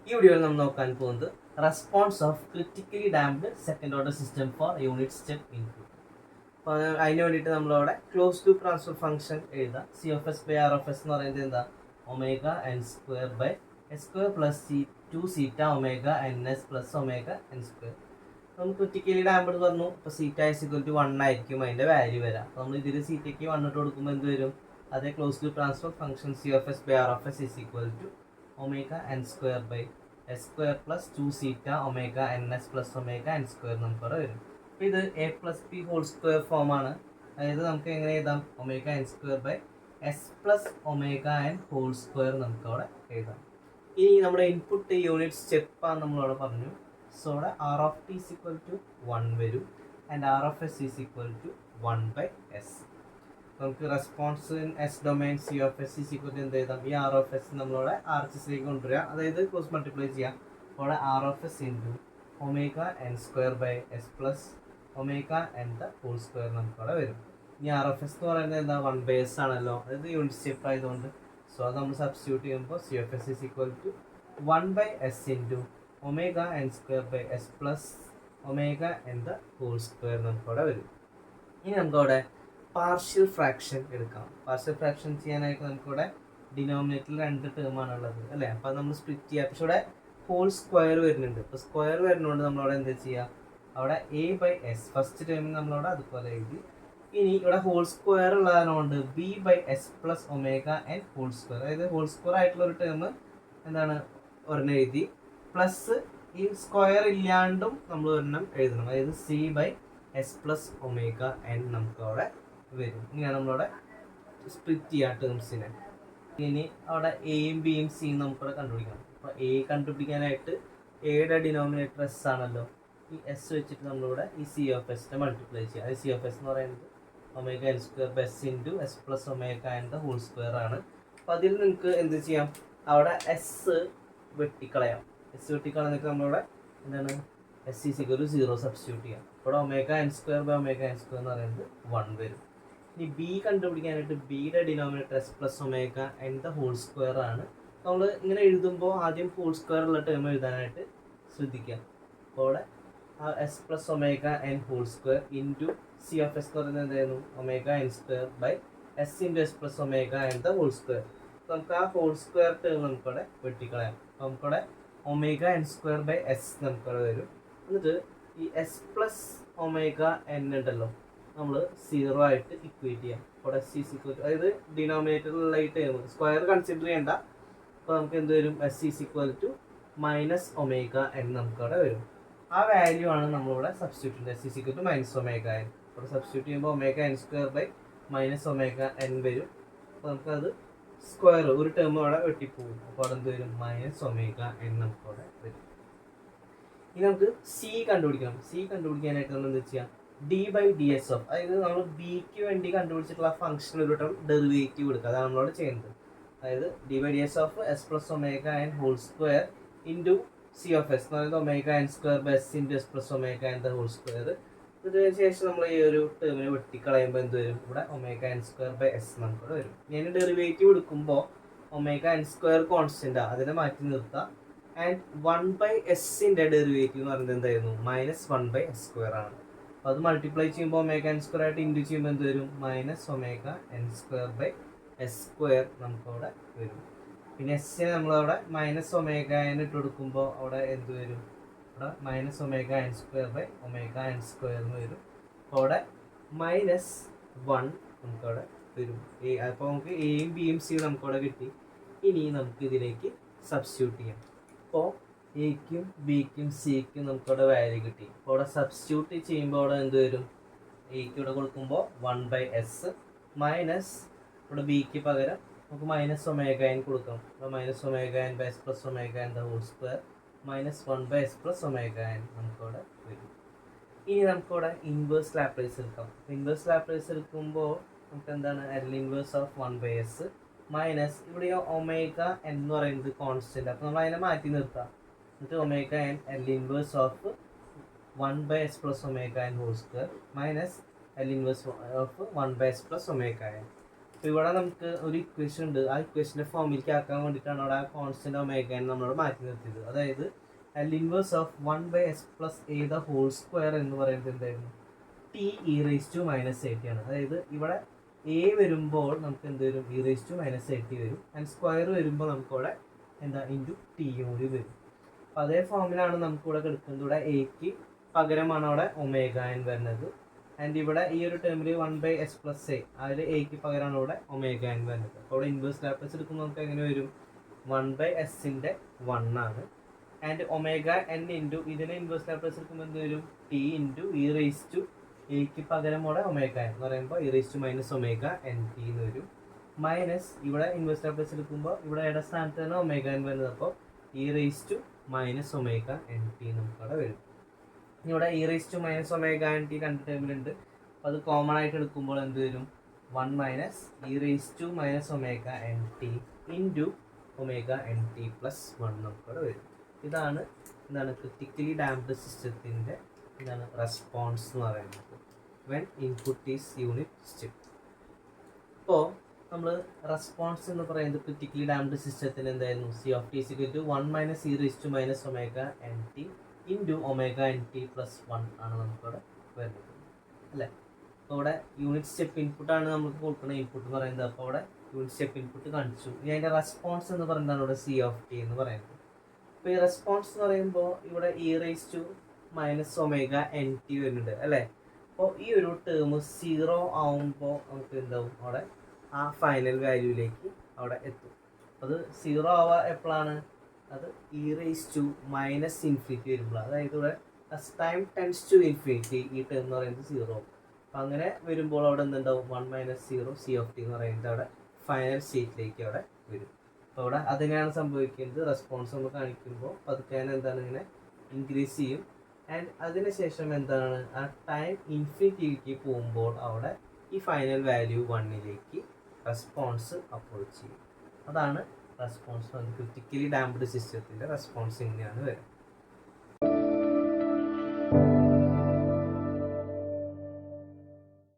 ഈ വീഡിയോയിൽ നമ്മൾ നോക്കാൻ പോകുന്നത് response of critically damped second order system for unit step input. അപ്പോൾ അതിന് വേണ്ടിയിട്ട് നമ്മളവിടെ ക്ലോസ് ലൂപ്പ് ട്രാൻസ്ഫർ ഫംഗ്ഷൻ എഴുതാം. C of S by R of S എന്ന് പറയുന്നത് എന്താ? Omega N square by S square plus C two zeta omega N S plus omega N square. നമ്മൾ critically damped പറഞ്ഞു. ഇപ്പോൾ സീറ്റ ഇസ് ഈക്വൽ ടു 1 ആയിരിക്കും അതിൻ്റെ value വരാം. അപ്പോൾ നമ്മൾ ഇതിൽ സീറ്റയ്ക്ക് 1 ഇട്ട് കൊടുക്കുമ്പോൾ എന്ത് വരും? അതേ close loop transfer function C of S by R of S is equal to omega N square by S square plus 2 zeta omega N S plus omega N square നമുക്കവിടെ വരും. അപ്പോൾ ഇത് A plus B whole square ഫോമാണ്. അതായത് നമുക്ക് എങ്ങനെ എഴുതാം? Omega N square by S plus omega N whole square നമുക്കവിടെ എഴുതാം. ഇനി നമ്മുടെ ഇൻപുട്ട് യൂണിറ്റ് സ്റ്റെപ്പാണ് നമ്മളവിടെ പറഞ്ഞു. സോ അവിടെ R of T is equal to 1 വരും and R of S is equal to 1 by S. നമുക്ക് response in S domain C of S is equal to എന്ത് എഴുതാം? ഈ ആർ ഓഫ് എസ് നമ്മളവിടെ ആർ എച്ച് എസിലേക്ക് കൊണ്ടുവരിക, അതായത് ക്രോസ് മൾട്ടിപ്ലൈ ചെയ്യാം. അപ്പോൾ R of S into omega N square by S plus omega N the whole square നമുക്കവിടെ വരും. ഇനി ആർ ഓഫ് എസ് എന്ന് പറയുന്നത് എന്താ? 1 ബൈ എസ് ആണല്ലോ, അതായത് യൂണിറ്റ് സ്റ്റെപ്പ് ആയതുകൊണ്ട്. സോ അത് നമ്മൾ സബ്സ്റ്റിറ്റ്യൂട്ട് ചെയ്യുമ്പോൾ C of S is equal to 1 by S into omega N square by S plus omega N the whole square നമുക്കവിടെ വരും. ഇനി നമുക്കവിടെ പാർഷ്യൽ ഫ്രാക്ഷൻ എടുക്കാം. പാർഷ്യൽ ഫ്രാക്ഷൻ ചെയ്യാനായിട്ട് നമുക്കിവിടെ ഡിനോമിനേറ്ററിൽ 2 ടേമാണുള്ളത് അല്ലേ? അപ്പോൾ അത് നമ്മൾ സ്പ്ലിറ്റ് ചെയ്യുക. പക്ഷെ ഇവിടെ ഹോൾ സ്ക്വയർ വരുന്നുണ്ട്. ഇപ്പോൾ സ്ക്വയർ വരുന്നതുകൊണ്ട് നമ്മളവിടെ എന്താ ചെയ്യുക? അവിടെ എ ബൈ എസ് ഫസ്റ്റ് ടേമിൽ നമ്മളവിടെ അതുപോലെ എഴുതി. ഇനി ഇവിടെ ഹോൾ സ്ക്വയർ ഉള്ളതുകൊണ്ട് B by S plus omega N whole square, അതായത് ഹോൾ സ്ക്വയർ ആയിട്ടുള്ള ഒരു ടേം എന്താണ് ഒരെണ്ണം എഴുതി. പ്ലസ് ഈ സ്ക്വയർ ഇല്ലാണ്ടും നമ്മൾ ഒരെണ്ണം എഴുതണം, അതായത് C by S plus omega N നമുക്ക് അവിടെ വരും. ഇങ്ങനെയാണ് നമ്മളവിടെ സ്പ്ലിറ്റ് ചെയ്യുക ടേംസിനെ. ഇനി അവിടെ എയും ബിയും സിയും നമുക്കിവിടെ കണ്ടുപിടിക്കണം. അപ്പോൾ എ കണ്ടുപിടിക്കാനായിട്ട് എയുടെ ഡിനോമിനേറ്റർ എസ് ആണല്ലോ. ഈ എസ് വെച്ചിട്ട് നമ്മളിവിടെ ഈ സി ഓഫ് എസിനെ മൾട്ടിപ്ലൈ ചെയ്യുക. അത് സി ഓഫ് എസ് എന്ന് പറയുന്നത് omega N square by S into S plus omega N the whole square ആണ്. അപ്പോൾ അതിൽ നിങ്ങൾക്ക് എന്ത് ചെയ്യാം? അവിടെ എസ് വെട്ടിക്കളയാം. എസ് വെട്ടിക്കളഞ്ഞിട്ട് നമ്മളിവിടെ എന്താണ് S is equal to 0 substitute ചെയ്യാം. ഇവിടെ omega N square by omega N square എന്ന് പറയുന്നത് 1 വരും. ഇനി ബി കണ്ടുപിടിക്കാനായിട്ട് ബിയുടെ denominator S plus omega N the whole square ആണ്. നമ്മൾ ഇങ്ങനെ എഴുതുമ്പോൾ ആദ്യം ഹോൾ സ്ക്വയർ ഉള്ള ടേം എഴുതാനായിട്ട് ശ്രദ്ധിക്കുക. അപ്പോൾ അവിടെ S plus omega N whole square into C of S എന്ന് പറയുന്നത് എന്തായിരുന്നു? Omega N square by S into S plus omega N the whole square. നമുക്ക് ആ ഹോൾ സ്ക്വയർ ടേം നമുക്കവിടെ വെട്ടിക്കളയാം. അപ്പോൾ നമുക്കവിടെ omega N square by S നമുക്കവിടെ വരും. എന്നിട്ട് ഈ എസ് പ്ലസ് ഒമേഗ എൻ ഉണ്ടല്ലോ, നമ്മൾ 0 ആയിട്ട് ഇക്വേറ്റ് ചെയ്യാം. ഇവിടെ എസ് ഈസ് ഈക്വൽ ടു, അതായത് ഡിനോമിനേറ്ററിലുള്ള ഈ ടേം സ്ക്വയർ കൺസിഡർ ചെയ്യേണ്ട. അപ്പോൾ നമുക്ക് എന്ത് വരും? S is equal to minus omega N നമുക്കവിടെ വരും. ആ വാല്യൂ ആണ് നമ്മളിവിടെ സബ്സ്റ്റിറ്റ്യൂട്ട് ചെയ്യുന്നത്. S is equal to minus omega N. ഇവിടെ സബ്സ്റ്റിറ്റ്യൂട്ട് ചെയ്യുമ്പോൾ omega N square by minus omega N വരും. അപ്പോൾ നമുക്കത് സ്ക്വയർ ഒരു ടേം അവിടെ വെട്ടിപ്പോകും. അപ്പോൾ അവിടെ എന്ത് വരും? മൈനസ് ഒമേഗ എൻ നമുക്കവിടെ വരും. ഇനി നമുക്ക് സി കണ്ടുപിടിക്കണം. സി കണ്ടുപിടിക്കാനായിട്ട് നമ്മൾ എന്താ ചെയ്യാം? D by D S of, അതായത് നമ്മൾ ബിക്ക് വേണ്ടി കണ്ടുപിടിച്ചിട്ടുള്ള ഫംഗ്ഷൻ ഒരു ടൈം ഡെറിവേറ്റീവ് എടുക്കുക. അതാണ് നമ്മളോട് ചെയ്യുന്നത്. അതായത് D by D S of S plus omega N whole square into C of S എന്ന് പറയുന്നത് omega N square by S into S plus omega N the whole square. ഇതിന് ശേഷം നമ്മൾ ഈ ഒരു ടേമിനെ വെട്ടിക്കളയുമ്പോൾ എന്ത് വരും? ഇവിടെ omega N square by S നമുക്കിവിടെ വരും. ഞാൻ ഡെറിവേറ്റീവ് എടുക്കുമ്പോൾ ഒമേഗ എൻ സ്ക്വയർ കോൺസ്റ്റൻ്റാണ്, അതിനെ മാറ്റി നിർത്താം. ആൻഡ് 1 ബൈ എസിൻ്റെ ഡെറിവേറ്റീവ് എന്ന് പറയുന്നത് എന്തായിരുന്നു? മൈനസ് 1 ബൈ എസ് സ്ക്വയർ ആണ്. അപ്പോൾ അത് മൾട്ടിപ്ലൈ ചെയ്യുമ്പോൾ ഒമേഗ എൻ സ്ക്വയർ ആയിട്ട് ഇൻറ്റു ചെയ്യുമ്പോൾ എന്ത് വരും? Minus omega N square by S square നമുക്കവിടെ വരും. പിന്നെ എസ്സിനെ നമ്മളവിടെ മൈനസ് ഒമേഗ എൻ ഇട്ട് കൊടുക്കുമ്പോൾ അവിടെ എന്ത് വരും? അവിടെ minus omega N square by omega N square എന്ന് വരും. അപ്പോൾ അവിടെ മൈനസ് 1 നമുക്കവിടെ വരും. അപ്പോൾ നമുക്ക് എയും ബിയും സിയും നമുക്കവിടെ കിട്ടി. ഇനി നമുക്ക് ഇതിലേക്ക് സബ്സ്റ്റിറ്റ്യൂട്ട് ചെയ്യാം. അപ്പോൾ എക്കും ബിക്കും സിക്കും നമുക്കവിടെ വാല്യൂ കിട്ടി. അപ്പോൾ അവിടെ സബ്സ്റ്റിറ്റ്യൂട്ട് ചെയ്യുമ്പോൾ അവിടെ എന്ത് വരും? എക്ക് ഇവിടെ കൊടുക്കുമ്പോൾ 1 ബൈ എസ് മൈനസ് ഇവിടെ ബിക്ക് പകരം നമുക്ക് മൈനസ് ഒമേഗ എൻ കൊടുക്കാം. അപ്പോൾ minus omega N by S plus omega N the whole square minus 1 by S plus omega N നമുക്കവിടെ വരും. ഇനി നമുക്കവിടെ ഇൻവേഴ്സ് ലാപ്ലേസ് എടുക്കാം. ഇൻവേഴ്സ് ലാപ്ലേസ് എടുക്കുമ്പോൾ നമുക്ക് എന്താണ്? L inverse of 1 by S minus ഇവിടെ ഒമേഗ എന്ന് പറയുന്നത് കോൺസ്റ്റന്റ്. അപ്പോൾ നമ്മൾ അതിനെ മാറ്റി നിർത്താം. എന്നിട്ട് omega N L inverse of 1 by S plus omega N whole square minus L inverse of 1 by S plus omega N. അപ്പോൾ ഇവിടെ നമുക്ക് ഒരു ഇക്വേഷൻ ഉണ്ട്. ആ ഇക്വേഷൻ്റെ ഫോമിലേക്ക് ആക്കാൻ വേണ്ടിയിട്ടാണ് അവിടെ ആ കോൺസ്റ്റന്റ് ഒമേഗ നമ്മളോട് മാറ്റി നിർത്തിയത്. അതായത് L inverse of 1/s+a the whole square എന്ന് പറയുന്നത് എന്തായിരുന്നു, t e⁻⁻at ആണ്. അതായത് ഇവിടെ a വരുമ്പോൾ നമുക്ക് എന്ത് വരും, e⁻⁻at വരും. ആൻഡ് സ്ക്വയർ വരുമ്പോൾ നമുക്കിവിടെ എന്താ ഇൻറ്റു ടി കൂടി വരും. അപ്പം അതേ ഫോമിലാണ് നമുക്കിവിടെ കിടക്കുന്നത്. ഇവിടെ എക്ക് പകരമാണ് അവിടെ ഒമേഗ വരുന്നത്. ആൻഡ് ഇവിടെ ഈ ഒരു ടേമിൽ 1/s+a, അതിൽ എക്ക് പകരമാണ് ഇവിടെ ഒമേഗ വരുന്നത്. അപ്പോൾ ഇവിടെ ഇൻവേഴ്സ് ലാപ്ലേസ് എടുക്കുമ്പോൾ നമുക്ക് എങ്ങനെ വരും, 1/s-ന്റെ 1 ആണ്. ആൻഡ് ഒമേഗ n ഇൻറ്റു ഇതിനെ ഇൻവേഴ്സ് ലാപ്ലേസ് എടുക്കുമ്പോൾ എന്ത് വരും, ടി ഇൻറ്റു e⁻ക്ക് പകരം ഇവിടെ ഒമേഗ എന്ന് പറയുമ്പോൾ e⁻⁻ എന്ന് വരും. മൈനസ് ഇവിടെ ഇൻവേഴ്സ് ലാപ്ലേസ് എടുക്കുമ്പോൾ ഇവിടെ ഏടെ സ്ഥാനത്ത് തന്നെ ഒമേഗ വരുന്നത്. അപ്പോൾ e⁻⁻ നമുക്കവിടെ വരും. ഇവിടെ e⁻⁻ രണ്ട് ടേമിലുണ്ട്. അപ്പോൾ അത് കോമൺ ആയിട്ട് എടുക്കുമ്പോൾ എന്ത് വരും, 1 - e⁻⁻ ഇൻറ്റു ωnt+1 നമുക്കവിടെ വരും. ഇതാണ് ക്രിട്ടിക്കലി ഡാംപ്ഡ് സിസ്റ്റത്തിൻ്റെ റെസ്പോൺസ് എന്ന് പറയുന്നത് when input is unit step. ഇപ്പോൾ നമ്മൾ റെസ്പോൺസ് എന്ന് പറയുന്നത് ക്രിട്ടിക്കലി ഡാംപ്ഡ് സിസ്റ്റത്തിന് എന്തായിരുന്നു, C(t) = 1 - e⁻⁻ ഇൻറ്റു ωnt+1 ആണ് നമുക്കവിടെ വരുന്നത് അല്ലേ. അപ്പോൾ ഇവിടെ യൂണിറ്റ് സ്റ്റെപ്പ് ഇൻപുട്ടാണ് നമുക്ക് കൊടുക്കുന്ന ഇൻപുട്ട് പറയുന്നത്. അപ്പോൾ അവിടെ യൂണിറ്റ് സ്റ്റെപ്പ് ഇൻപുട്ട് കാണിച്ചു. ഇനി അതിൻ്റെ റെസ്പോൺസ് എന്ന് പറയുന്നതാണ് ഇവിടെ C(t) എന്ന് പറയുന്നത്. അപ്പോൾ ഈ റെസ്പോൺസ് എന്ന് പറയുമ്പോൾ ഇവിടെ e⁻⁻ വരുന്നുണ്ട് അല്ലേ. അപ്പോൾ ഈ ഒരു ടേം 0 ആവുമ്പോൾ നമുക്ക് എന്താവും, അവിടെ ആ ഫൈനൽ വാല്യൂയിലേക്ക് അവിടെ എത്തും. അത് 0 ആവുക എപ്പോഴാണ്, അത് e⁻⁻∞ വരുമ്പോൾ, അതായത് ഇവിടെ ടൈം ടെൻസ് ടു ഇൻഫിനിറ്റി ഈ ടേം എന്ന് പറയുന്നത് 0. അപ്പം അങ്ങനെ വരുമ്പോൾ അവിടെ എന്തുണ്ടാവും, 1 - 0 C(t) എന്ന് പറയുന്നത് അവിടെ ഫൈനൽ സ്റ്റേറ്റിലേക്ക് അവിടെ വരും. അപ്പോൾ അവിടെ അതിനെയാണ് സംഭവിക്കുന്നത്. റെസ്പോൺസ് നമ്മൾ കാണിക്കുമ്പോൾ പതുക്കെ എന്താണ് ഇങ്ങനെ ഇൻക്രീസ് ചെയ്യും. ആൻഡ് അതിനുശേഷം എന്താണ്, ആ ടൈം ഇൻഫിനിറ്റിയിലേക്ക് പോകുമ്പോൾ അവിടെ ഈ ഫൈനൽ വാല്യൂ 1ലേക്ക് റെസ്പോൺസ് അപ്രോച്ച് ചെയ്യും. അതാണ് റെസ്പോൺസ്. ക്രിട്ടിക്കലി ഡാംപ്ഡ് സിസ്റ്റത്തിൻ്റെ റെസ്പോൺസ് ഇങ്ങനെയാണ് വരുന്നത്.